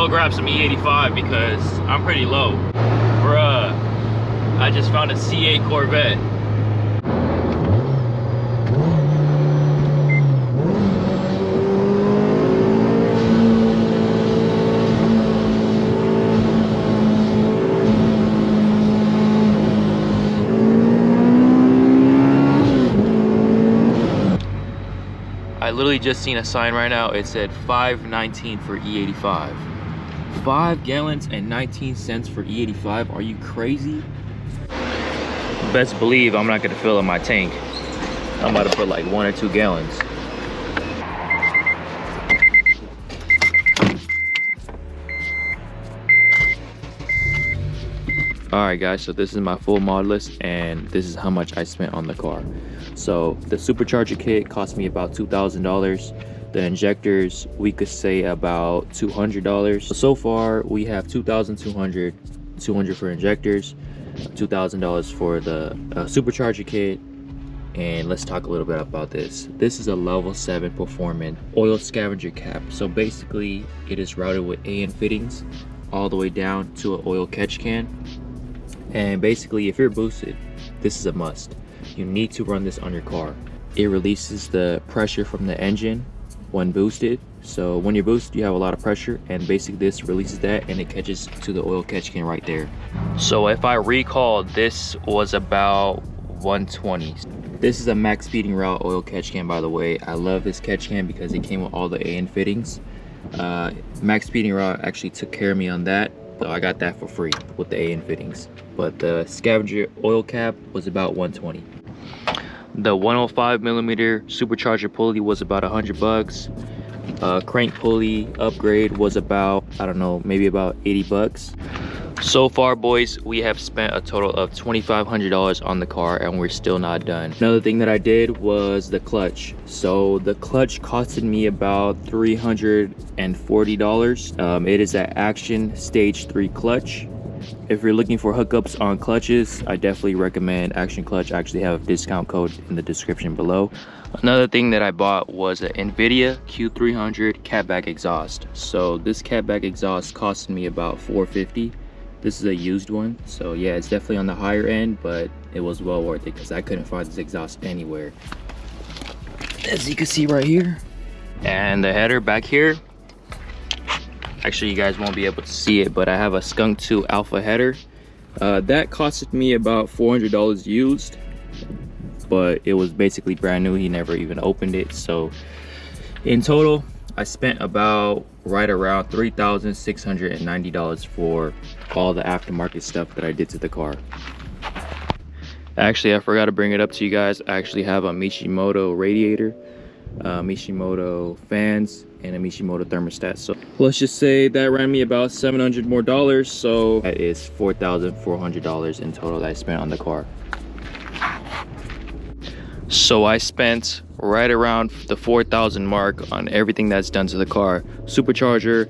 go grab some E85 because I'm pretty low. Bruh, I just found a C8 Corvette. I literally just seen a sign right now. It said $5.19 for E85. 5 gallons and 19 cents for E85. Are you crazy? Best believe I'm not gonna fill up my tank. I'm about to put like 1 or 2 gallons. Alright guys, so this is my full mod list and this is how much I spent on the car. So the supercharger kit cost me about $2,000. The injectors, we could say about $200. So far we have $2,200, $200 for injectors, $2,000 for the supercharger kit. And let's talk a little bit about this. This is a level 7 performant oil scavenger cap. So basically it is routed with AN fittings all the way down to an oil catch can. And basically if you're boosted, this is a must. You need to run this on your car. It releases the pressure from the engine when boosted. So when you're boosted, you have a lot of pressure, and basically this releases that and it catches to the oil catch can right there. So if I recall, this was about 120. This is a max speeding route oil catch can, by the way. I love this catch can because it came with all the AN fittings. Max speeding route actually took care of me on that. So I got that for free with the AN fittings. But the Scavenger oil cap was about 120. The 105mm supercharger pulley was about $100. Crank pulley upgrade was about, I don't know, maybe about $80. So far, boys, we have spent a total of $2,500 on the car and we're still not done. Another thing that I did was the clutch. So the clutch costed me about $340. It is an Action Stage 3 clutch. If you're looking for hookups on clutches, I definitely recommend Action Clutch. I actually have a discount code in the description below. Another thing that I bought was an Nvidia Q300 Catback exhaust. So this Catback exhaust costed me about $450. This is a used one, so yeah, it's definitely on the higher end, but it was well worth it because I couldn't find this exhaust anywhere, as you can see right here. And the header back here, actually you guys won't be able to see it, but I have a Skunk 2 Alpha header. That costed me about $400 used, but it was basically brand new. He never even opened it. So in total I spent about right around $3,690 for all the aftermarket stuff that I did to the car. Actually, I forgot to bring it up to you guys. I actually have a Mishimoto radiator, Mishimoto fans, and a Mishimoto thermostat. So let's just say that ran me about $700 more. So that is $4,400 in total that I spent on the car. So I spent right around the 4,000 mark on everything that's done to the car. Supercharger,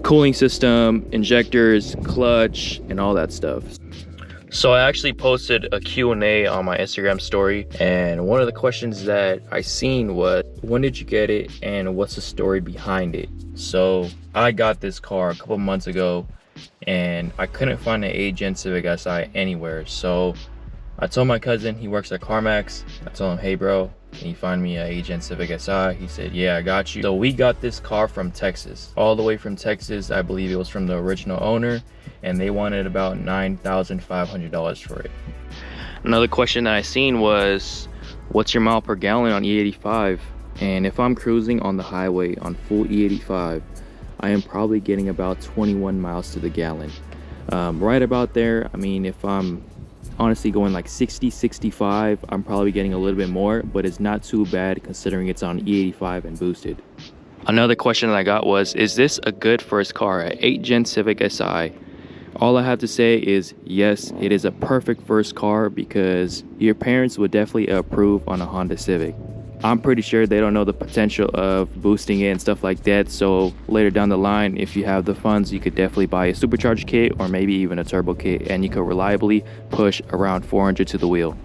cooling system, injectors, clutch, and all that stuff. So I actually posted a Q&A on my Instagram story, and one of the questions that I seen was, when did you get it and what's the story behind it? So I got this car a couple months ago and I couldn't find an Gen Civic Si anywhere. So I told my cousin, he works at CarMax. I told him, hey bro, can you find me a Gen Civic Si? He said, yeah, I got you. So we got this car from Texas, all the way from Texas. I believe it was from the original owner, and they wanted about $9,500 for it. Another question that I seen was, what's your mile per gallon on E85? And if I'm cruising on the highway on full E85, I am probably getting about 21 miles to the gallon. Right about there. I mean, if I'm honestly going like 60, 65, I'm probably getting a little bit more, but it's not too bad considering it's on E85 and boosted. Another question that I got was, is this a good first car? An 8 Gen Civic Si? All I have to say is yes, it is a perfect first car because your parents would definitely approve on a Honda Civic. I'm pretty sure they don't know the potential of boosting it and stuff like that. So later down the line, if you have the funds, you could definitely buy a supercharged kit or maybe even a turbo kit, and you could reliably push around 400 to the wheel.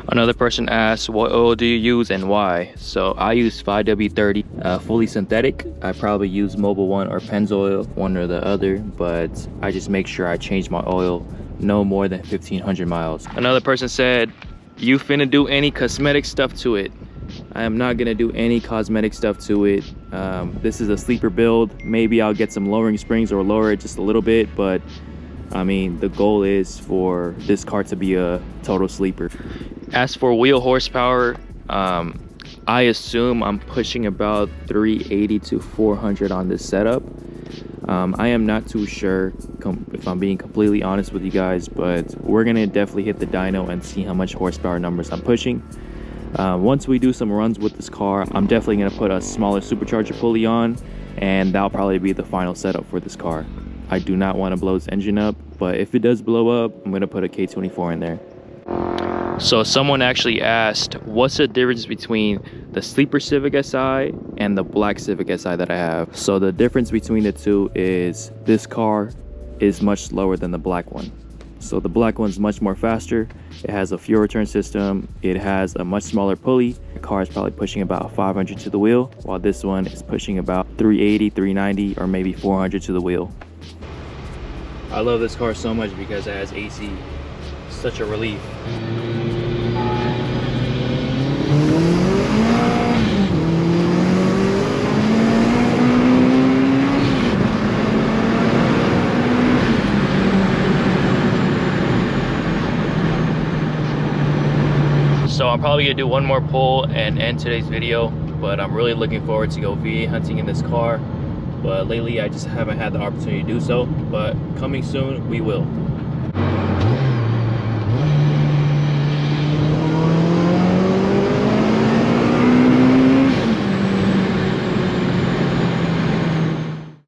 Another person asked, what oil do you use and why? So I use 5W30, fully synthetic. I probably use Mobil 1 or Pennzoil, one or the other, but I just make sure I change my oil no more than 1,500 miles. Another person said, you finna do any cosmetic stuff to it? I am not gonna do any cosmetic stuff to it. This is a sleeper build. Maybe I'll get some lowering springs or lower it just a little bit, but I mean, the goal is for this car to be a total sleeper. As for wheel horsepower, I assume I'm pushing about 380 to 400 on this setup. I am not too sure if I'm being completely honest with you guys, but we're gonna definitely hit the dyno and see how much horsepower numbers I'm pushing. Once we do some runs with this car, I'm definitely gonna put a smaller supercharger pulley on, and that'll probably be the final setup for this car. I do not want to blow its engine up, but if it does blow up, I'm gonna put a K24 in there. So someone actually asked, what's the difference between the sleeper Civic Si and the black Civic Si that I have? So the difference between the two is this car is much slower than the black one. So the black one's much more faster. It has a fuel return system. It has a much smaller pulley. The car is probably pushing about 500 to the wheel, while this one is pushing about 380, 390, or maybe 400 to the wheel. I love this car so much because it has AC. Such a relief. So I'm probably gonna do one more pull and end today's video, but I'm really looking forward to go V8 hunting in this car. But lately I just haven't had the opportunity to do so, but coming soon we will.